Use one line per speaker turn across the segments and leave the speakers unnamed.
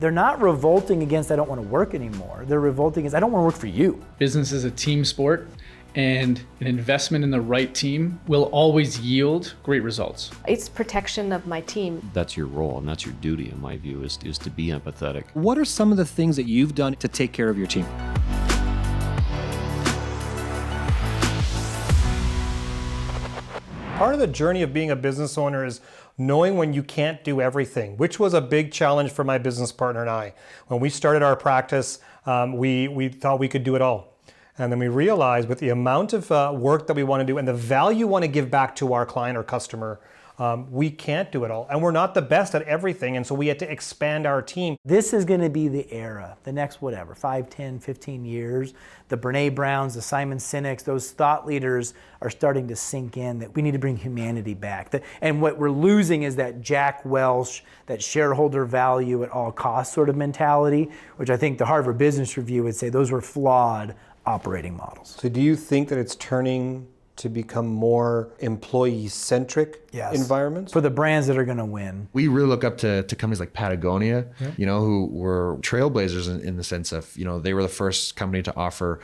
They're not revolting against I don't want to work anymore. They're revolting against I don't want to work for you.
Business is a team sport, and an investment in the right team will always yield great results.
It's protection of my team.
That's your role, and that's your duty, in my view, is to be empathetic.
What are some of the things that you've done to take care of your team?
Part of the journey of being a business owner is knowing when you can't do everything, which was a big challenge for my business partner and I. When we started our practice, we thought we could do it all. And then we realized with the amount of work that we want to do and the value we want to give back to our client or customer, we can't do it all. And we're not the best at everything. And so we had to expand our team.
This is going to be the era, the next 5, 10, 15 years. The Brene Browns, the Simon Sineks, those thought leaders are starting to sink in that we need to bring humanity back. And what we're losing is that Jack Welch, that shareholder value at all costs sort of mentality, which I think the Harvard Business Review would say those were flawed operating models.
So do you think that it's turning to become more employee-centric environments?
For the brands that are going to win.
We really look up to companies like Patagonia, who were trailblazers in the sense of, they were the first company to offer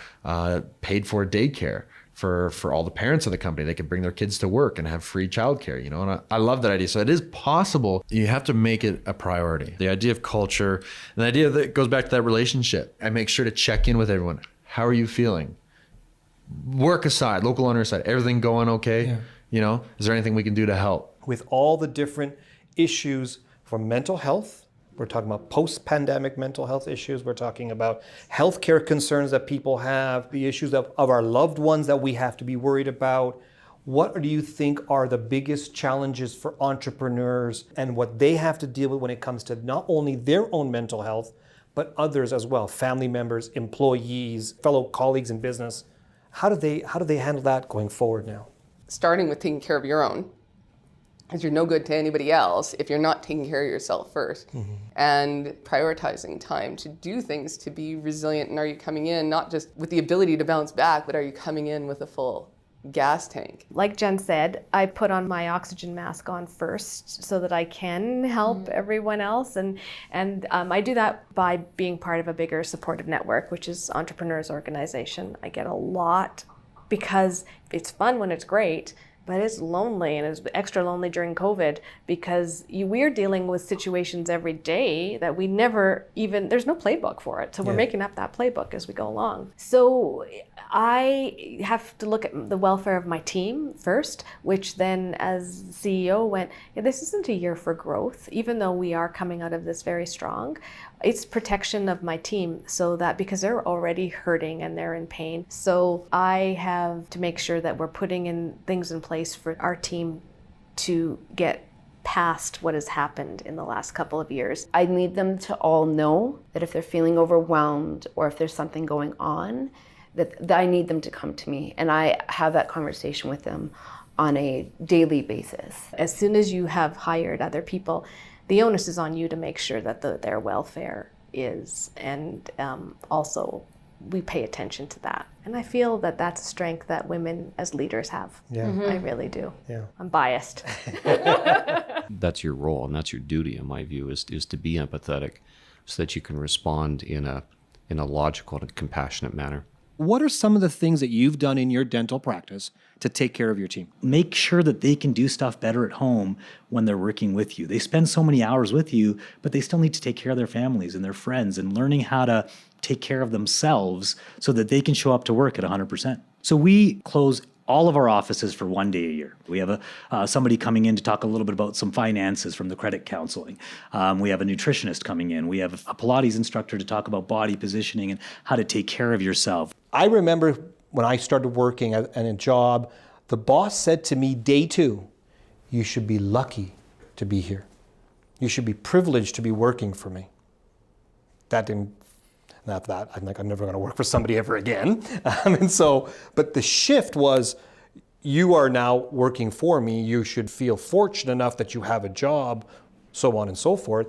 paid-for daycare for all the parents of the company. They could bring their kids to work and have free childcare, and I love that idea. So it is possible. You have to make it a priority. The idea of culture, and the idea that goes back to that relationship. I make sure to check in with everyone. How are you feeling? Work aside, local owner aside, everything going okay? Yeah. Is there anything we can do to help?
With all the different issues from mental health, we're talking about post-pandemic mental health issues, we're talking about healthcare concerns that people have, the issues of our loved ones that we have to be worried about. What do you think are the biggest challenges for entrepreneurs and what they have to deal with when it comes to not only their own mental health, but others as well, family members, employees, fellow colleagues in business? How do they handle that going forward now?
Starting with taking care of your own, because you're no good to anybody else if you're not taking care of yourself first. Mm-hmm. And prioritizing time to do things, to be resilient. And are you coming in not just with the ability to bounce back, but are you coming in with a full gas tank?
Like Jen said, I put on my oxygen mask on first so that I can help everyone else. And I do that by being part of a bigger supportive network, which is Entrepreneurs Organization. I get a lot because it's fun when it's great, but it's lonely, and it's extra lonely during COVID because we're dealing with situations every day that we never even, there's no playbook for it. So we're making up that playbook as we go along. So I have to look at the welfare of my team first, which then as CEO went, this isn't a year for growth, even though we are coming out of this very strong. It's protection of my team so that because they're already hurting and they're in pain. So I have to make sure that we're putting in things in place for our team to get past what has happened in the last couple of years.
I need them to all know that if they're feeling overwhelmed or if there's something going on, that I need them to come to me, and I have that conversation with them on a daily basis.
As soon as you have hired other people, the onus is on you to make sure that their welfare is, and also we pay attention to that. And I feel that that's a strength that women as leaders have. Yeah. Mm-hmm. I really do. Yeah. I'm biased.
That's your role, and that's your duty, in my view, is to be empathetic so that you can respond in a logical and compassionate manner.
What are some of the things that you've done in your dental practice to take care of your team?
Make sure that they can do stuff better at home when they're working with you. They spend so many hours with you, but they still need to take care of their families and their friends and learning how to take care of themselves so that they can show up to work at 100%. So we close all of our offices for 1 day a year. We have somebody coming in to talk a little bit about some finances from the credit counseling. We have a nutritionist coming in. We have a Pilates instructor to talk about body positioning and how to take care of yourself.
I remember when I started working at a job, the boss said to me, day 2, you should be lucky to be here. You should be privileged to be working for me. I'm like, I'm never going to work for somebody ever again. But the shift was, you are now working for me. You should feel fortunate enough that you have a job, so on and so forth.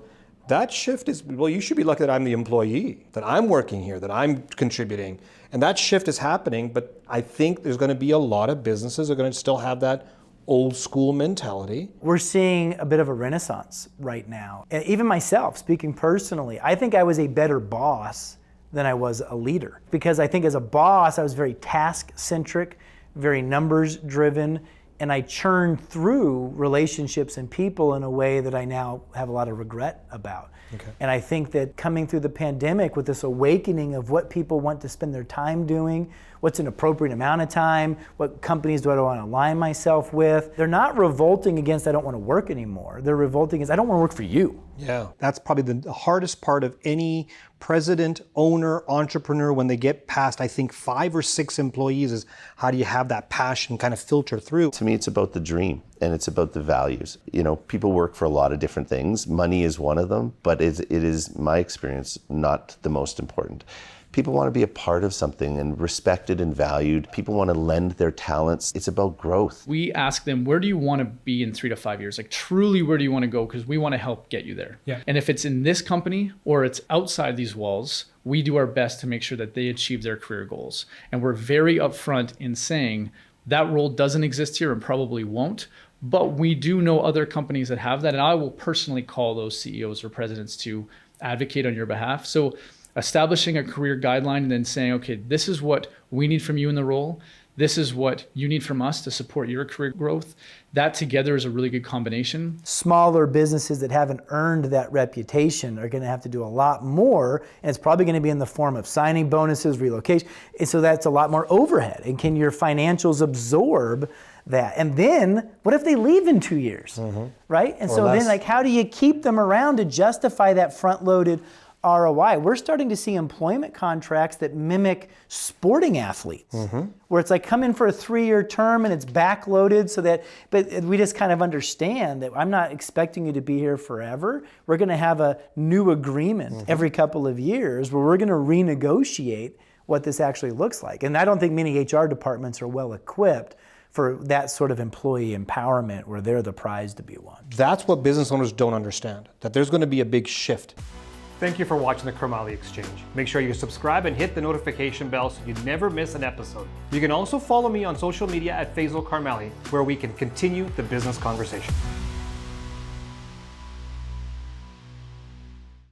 That shift is, well, you should be lucky that I'm the employee, that I'm working here, that I'm contributing. And that shift is happening, but I think there's going to be a lot of businesses that are going to still have that old school mentality.
We're seeing a bit of a renaissance right now. And even myself, speaking personally, I think I was a better boss than I was a leader. Because I think as a boss, I was very task-centric, very numbers-driven, and I churned through relationships and people in a way that I now have a lot of regret about. Okay. And I think that coming through the pandemic with this awakening of what people want to spend their time doing, what's an appropriate amount of time, what companies do I want to align myself with, they're not revolting against I don't want to work anymore. They're revolting against I don't want to work for you.
Yeah, that's probably the hardest part of any president, owner, entrepreneur when they get past, I think, 5 or 6 employees is how do you have that passion kind of filter through?
To me, it's about the dream and it's about the values. You know, people work for a lot of different things. Money is one of them, but it is, my experience, not the most important. People want to be a part of something and respected and valued. People want to lend their talents. It's about growth.
We ask them, where do you want to be in 3 to 5 years? Like truly, where do you want to go? Because we want to help get you there. Yeah. And if it's in this company or it's outside these walls, we do our best to make sure that they achieve their career goals. And we're very upfront in saying that role doesn't exist here and probably won't. But we do know other companies that have that. And I will personally call those CEOs or presidents to advocate on your behalf. So establishing a career guideline and then saying, okay, this is what we need from you in the role. This is what you need from us to support your career growth. That together is a really good combination.
Smaller businesses that haven't earned that reputation are going to have to do a lot more, and it's probably going to be in the form of signing bonuses, relocation. And so that's a lot more overhead. And can your financials absorb that? And then what if they leave in 2 years, right? And so then like how do you keep them around to justify that front-loaded ROI? We're starting to see employment contracts that mimic sporting athletes, where it's like come in for a 3-year term and it's backloaded so that, but we just kind of understand that I'm not expecting you to be here forever. We're going to have a new agreement every couple of years where we're going to renegotiate what this actually looks like. And I don't think many HR departments are well equipped for that sort of employee empowerment where they're the prize to be won.
That's what business owners don't understand, that there's going to be a big shift.
Thank you for watching the Karmali Exchange. Make sure you subscribe and hit the notification bell so you never miss an episode. You can also follow me on social media at Faisal Karmali, where we can continue the business conversation.